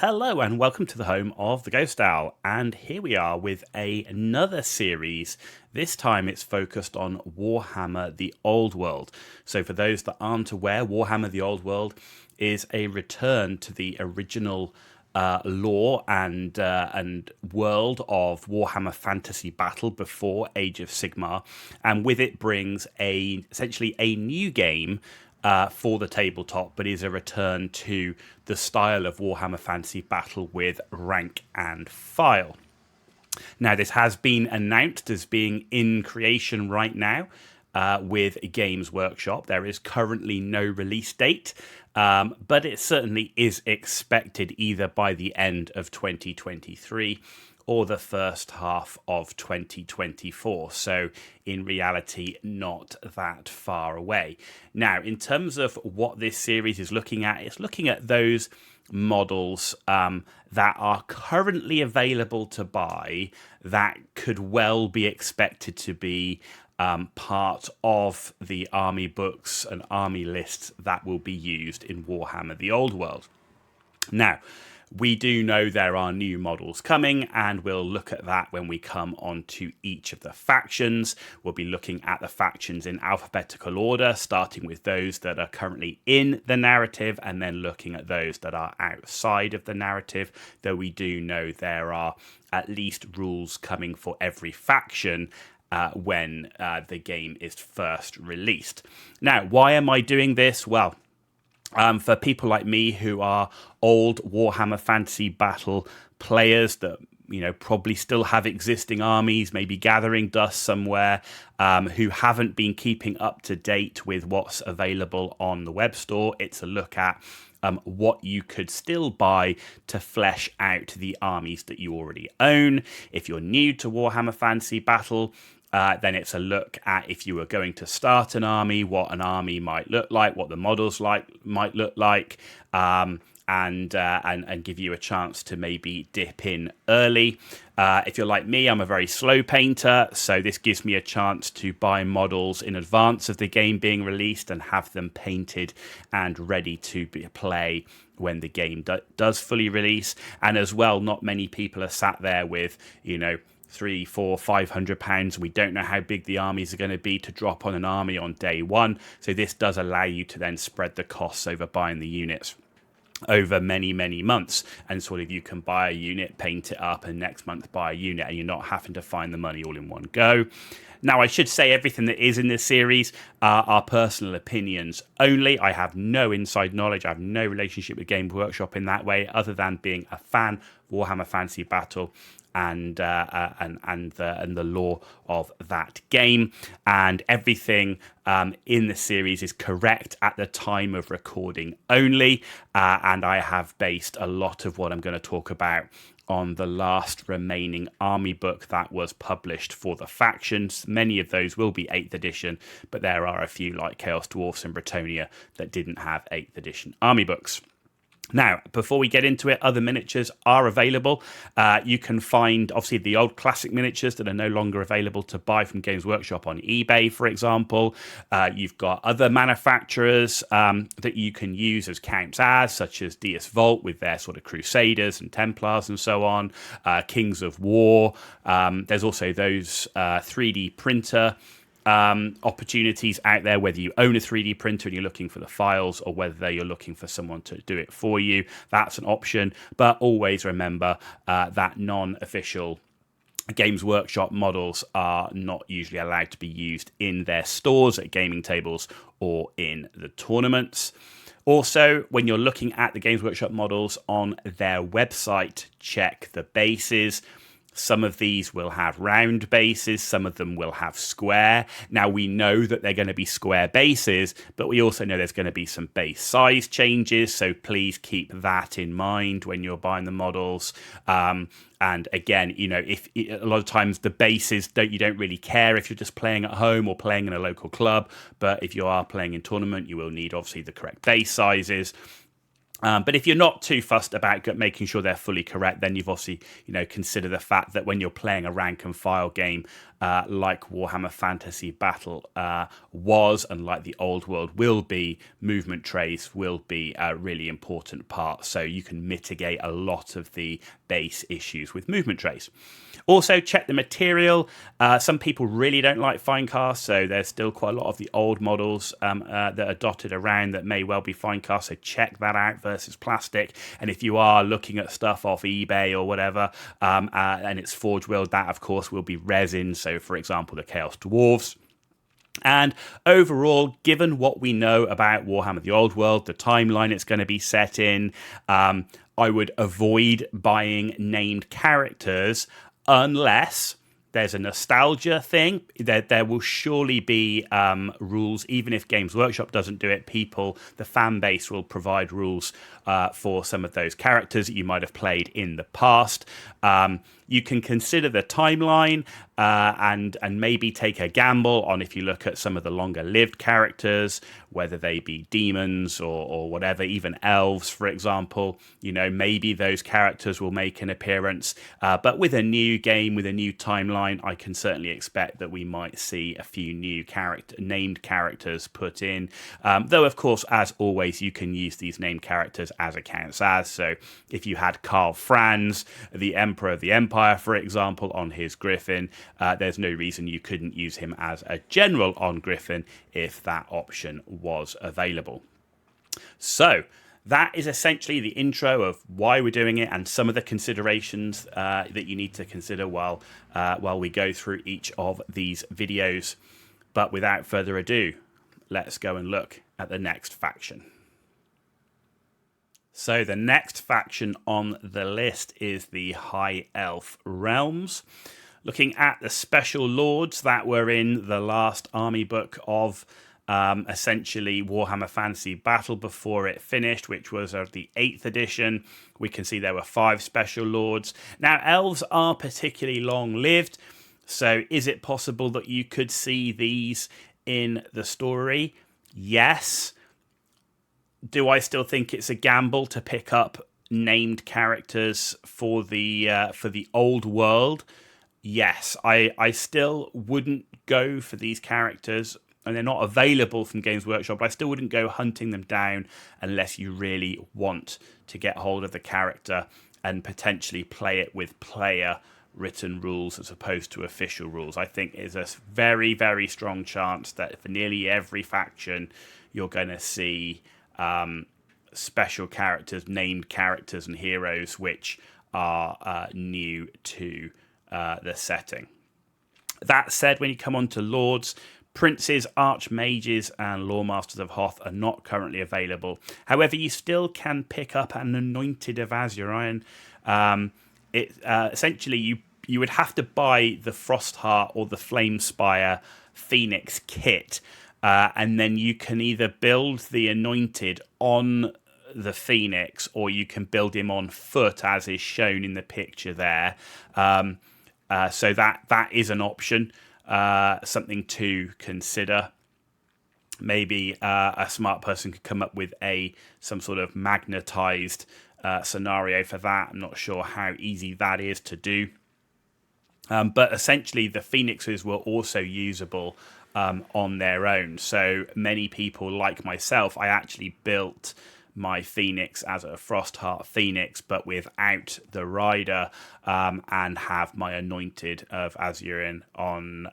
Hello and welcome to the home of the Ghost Owl, and here we are with another series. This time it's focused on Warhammer the Old World. So for those that aren't aware, Warhammer the Old World is a return to the original lore and world of Warhammer Fantasy Battle before Age of Sigmar, and with it brings essentially a new game for the tabletop, but is a return to the style of Warhammer Fantasy Battle with rank and file. Now, this has been announced as being in creation right now with Games Workshop. There is currently no release date, but it certainly is expected either by the end of 2023 or the first half of 2024. So in reality, not that far away. Now, in terms of what this series is looking at, it's looking at those models that are currently available to buy that could well be expected to be part of the army books and army lists that will be used in Warhammer the Old World. Now, we do know there are new models coming, and we'll look at that when we come on to each of the factions. We'll be looking at the factions in alphabetical order, starting with those that are currently in the narrative, and then looking at those that are outside of the narrative, though we do know there are at least rules coming for every faction when the game is first released. Now, why am I doing this? Well, for people like me who are old Warhammer Fantasy Battle players that probably still have existing armies, maybe gathering dust somewhere, who haven't been keeping up to date with what's available on the web store, it's a look at what you could still buy to flesh out the armies that you already own. If you're new to Warhammer Fantasy Battle, then it's a look at, if you were going to start an army, what an army might look like, what the models might look like, and give you a chance to maybe dip in early. If you're like me, I'm a very slow painter, so this gives me a chance to buy models in advance of the game being released and have them painted and ready to play when the game does fully release. And as well, not many people are sat there with, £300, £400, £500. We don't know how big the armies are going to be to drop on an army on day one. So this does allow you to then spread the costs over buying the units over many, many months. And sort of you can buy a unit, paint it up, and next month buy a unit, and you're not having to find the money all in one go. Now, I should say everything that is in this series are personal opinions only. I have no inside knowledge. I have no relationship with Games Workshop in that way, other than being a fan of Warhammer Fantasy Battle and the lore of that game, and everything in the series is correct at the time of recording only, and I have based a lot of what I'm going to talk about on the last remaining army book that was published for the factions. Many of those will be 8th edition, but there are a few like Chaos Dwarfs and Bretonnia that didn't have 8th edition army books. Now, before we get into it, other miniatures are available. You can find, obviously, the old classic miniatures that are no longer available to buy from Games Workshop on eBay, for example. You've got other manufacturers that you can use as counts as, such as DS Vault with their sort of Crusaders and Templars and so on, Kings of War. There's also those 3D printer opportunities out there, whether you own a 3D printer and you're looking for the files, or whether you're looking for someone to do it for you. That's an option, but always remember that non-official Games Workshop models are not usually allowed to be used in their stores, at gaming tables, or in the tournaments. Also, when you're looking at the Games Workshop models on their website, check the bases. Some of these will have round bases, some of them will have square. Now, we know that they're going to be square bases, but we also know there's going to be some base size changes, so please keep that in mind when you're buying the models. And again, if a lot of times the bases you don't really care if you're just playing at home or playing in a local club, but if you are playing in tournament, you will need obviously the correct base sizes. But if you're not too fussed about making sure they're fully correct, then you've obviously, consider the fact that when you're playing a rank and file game like Warhammer Fantasy Battle was, and like the old world will be, movement trays will be a really important part. So you can mitigate a lot of the base issues with movement trays. Also, check the material. Some people really don't like fine cast, so there's still quite a lot of the old models that are dotted around that may well be fine cast, so check that out versus plastic. And if you are looking at stuff off eBay or whatever, and it's forge wheeled, that of course will be resin, so for example the Chaos Dwarves. And overall, given what we know about Warhammer the Old World, the timeline it's going to be set in, I would avoid buying named characters unless there's a nostalgia thing. There will surely be rules, even if Games Workshop doesn't do it. The fan base will provide rules for some of those characters that you might have played in the past. You can consider the timeline and maybe take a gamble on, if you look at some of the longer lived characters, whether they be demons or whatever, even elves, for example. Maybe those characters will make an appearance. But with a new game, with a new timeline, I can certainly expect that we might see a few new named characters put in. Though, of course, as always, you can use these named characters as accounts as. So if you had Karl Franz, the Emperor of the Empire, for example, on his Griffin, there's no reason you couldn't use him as a general on Griffin if that option was available. So that is essentially the intro of why we're doing it and some of the considerations that you need to consider while we go through each of these videos. But without further ado, let's go and look at the next faction. So the next faction on the list is the High Elf Realms. Looking at the special lords that were in the last army book of essentially Warhammer Fantasy Battle before it finished, which was the 8th edition, we can see there were 5 special lords. Now, elves are particularly long-lived, so is it possible that you could see these in the story? Yes. Do I still think it's a gamble to pick up named characters for the old world? Yes, I still wouldn't go for these characters, and they're not available from Games Workshop, but I still wouldn't go hunting them down unless you really want to get hold of the character and potentially play it with player written rules as opposed to official rules. I think there's a very, very strong chance that for nearly every faction you're going to see special characters, named characters and heroes which are new to the setting. That said, when you come on to Lords, Princes, Archmages and Lawmasters of Hoth are not currently available. However, you still can pick up an Anointed of Azurion. Essentially, you would have to buy the Frostheart or the Flamespire Phoenix kit, and then you can either build the Anointed on the Phoenix, or you can build him on foot, as is shown in the picture there. So that is an option, something to consider. Maybe a smart person could come up with some sort of magnetized scenario for that. I'm not sure how easy that is to do. But essentially, the Phoenixes were also usable on their own. So many people, like myself, I actually built my Phoenix as a Frostheart Phoenix, but without the rider, and have my Anointed of Azurion on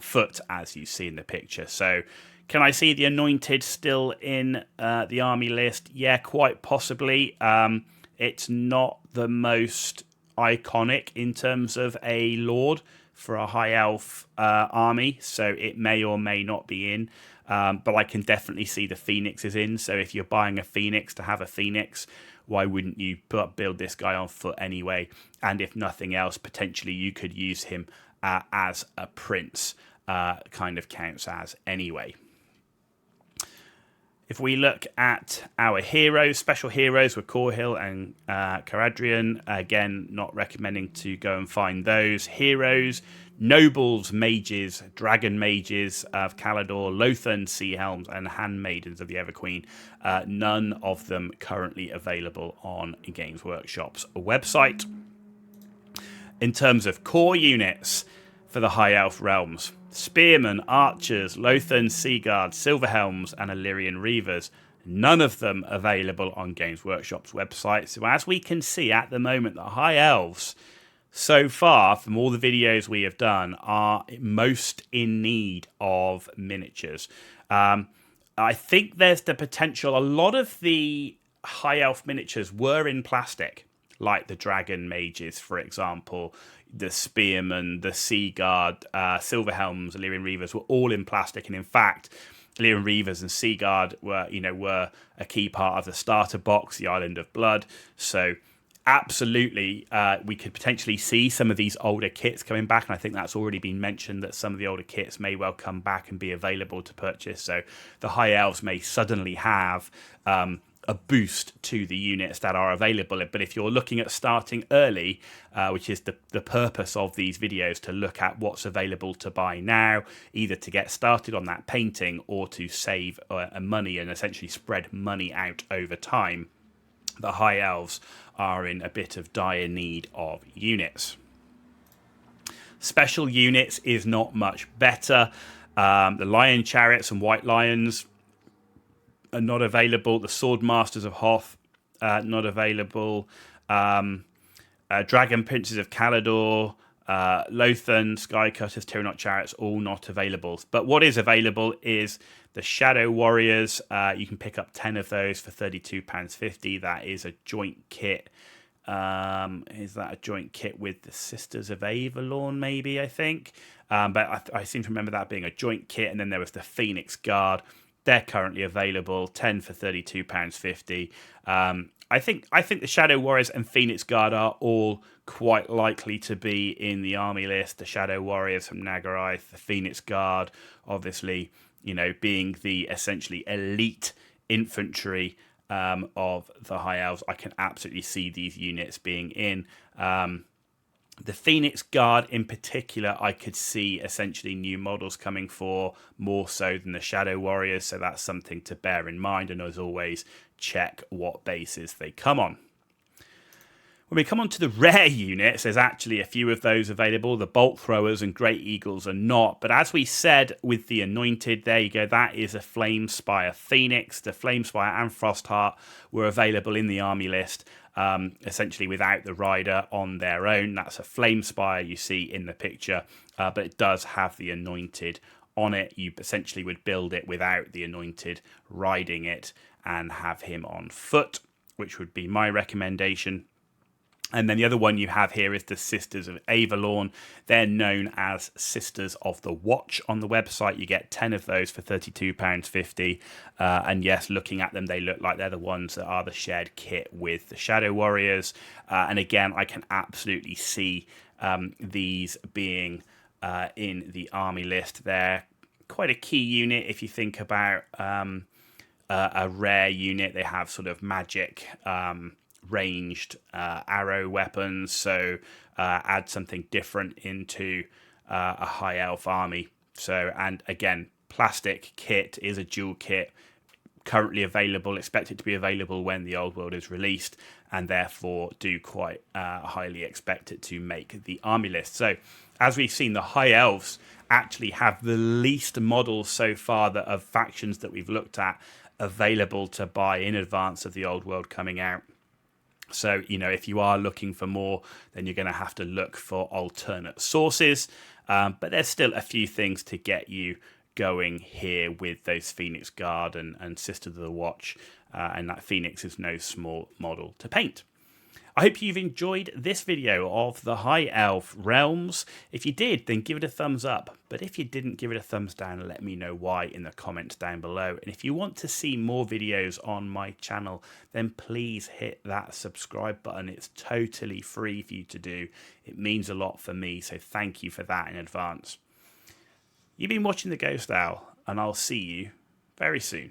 foot, as you see in the picture. So can I see the Anointed still in the army list? Yeah, quite possibly. It's not the most iconic in terms of a lord for a high elf army, so it may or may not be in. But I can definitely see the Phoenix is in. So if you're buying a Phoenix to have a Phoenix, why wouldn't you build this guy on foot anyway? And if nothing else, potentially you could use him as a prince, kind of counts as anyway. If we look at our heroes, special heroes with Corhill and Caradrian, again, not recommending to go and find those. Heroes, nobles, mages, dragon mages of Calador, Lothern sea helms, and handmaidens of the Everqueen. None of them currently available on Games Workshop's website. In terms of core units for the High Elf realms, spearmen, archers, Lothern sea guards, silverhelms, and Illyrian reavers. None of them available on Games Workshop's website. So as we can see at the moment, the High Elves, so far from all the videos we have done, are most in need of miniatures. I think there's the potential. A lot of the High Elf miniatures were in plastic, like the Dragon Mages, for example, the Spearmen, the Sea Guard, Silverhelms, Illyrian Reavers were all in plastic. And in fact, Illyrian Reavers and Sea Guard were a key part of the starter box, the Island of Blood. So absolutely, we could potentially see some of these older kits coming back, and I think that's already been mentioned that some of the older kits may well come back and be available to purchase. So the High Elves may suddenly have a boost to the units that are available. But if you're looking at starting early, which is the purpose of these videos, to look at what's available to buy now, either to get started on that painting or to save money and essentially spread money out over time, the High Elves are in a bit of dire need of units. Special units is not much better. The Lion Chariots and White Lions are not available. The Sword Masters of Hoth, not available. Dragon Princes of Calador, Lothern, Skycutters, Tyrannot Chariots, all not available. But what is available is the Shadow Warriors. You can pick up 10 of those for £32.50. That is a joint kit. Is that a joint kit with the Sisters of Avalon, maybe, I think? But I seem to remember that being a joint kit. And then there was the Phoenix Guard. They're currently available, 10 for £32.50. I think the Shadow Warriors and Phoenix Guard are all quite likely to be in the army list. The Shadow Warriors from Nagarath, the Phoenix Guard, obviously, being the essentially elite infantry of the High Elves. I can absolutely see these units being in. The Phoenix Guard in particular, I could see essentially new models coming for more so than the Shadow Warriors, so that's something to bear in mind, and as always, check what bases they come on. When we come on to the rare units, there's actually a few of those available. The Bolt Throwers and Great Eagles are not, but as we said with the Anointed, there you go, that is a Flamespire Phoenix. The Flamespire and Frostheart were available in the army list, essentially without the rider on their own. That's a Flamespire you see in the picture, but it does have the Anointed on it. You essentially would build it without the Anointed riding it and have him on foot, which would be my recommendation. And then the other one you have here is the Sisters of Avalon. They're known as Sisters of the Watch on the website. You get 10 of those for £32.50. And yes, looking at them, they look like they're the ones that are the shared kit with the Shadow Warriors. And again, I can absolutely see these being in the army list. They're quite a key unit if you think about a rare unit. They have sort of magic ranged arrow weapons, so add something different into a High Elf army. So, and again, plastic kit is a dual kit, currently available, expected to be available when the Old World is released, and therefore do quite highly expect it to make the army list. So as we've seen, the High Elves actually have the least models so far that of factions that we've looked at available to buy in advance of the Old World coming out. So, if you are looking for more, then you're going to have to look for alternate sources. But there's still a few things to get you going here with those Phoenix Guard and Sisters of the Watch. And that Phoenix is no small model to paint. I hope you've enjoyed this video of the High Elf realms. If you did, then give it a thumbs up. But if you didn't, give it a thumbs down and let me know why in the comments down below. And if you want to see more videos on my channel, then please hit that subscribe button. It's totally free for you to do. It means a lot for me, so thank you for that in advance. You've been watching The Ghost Owl, and I'll see you very soon.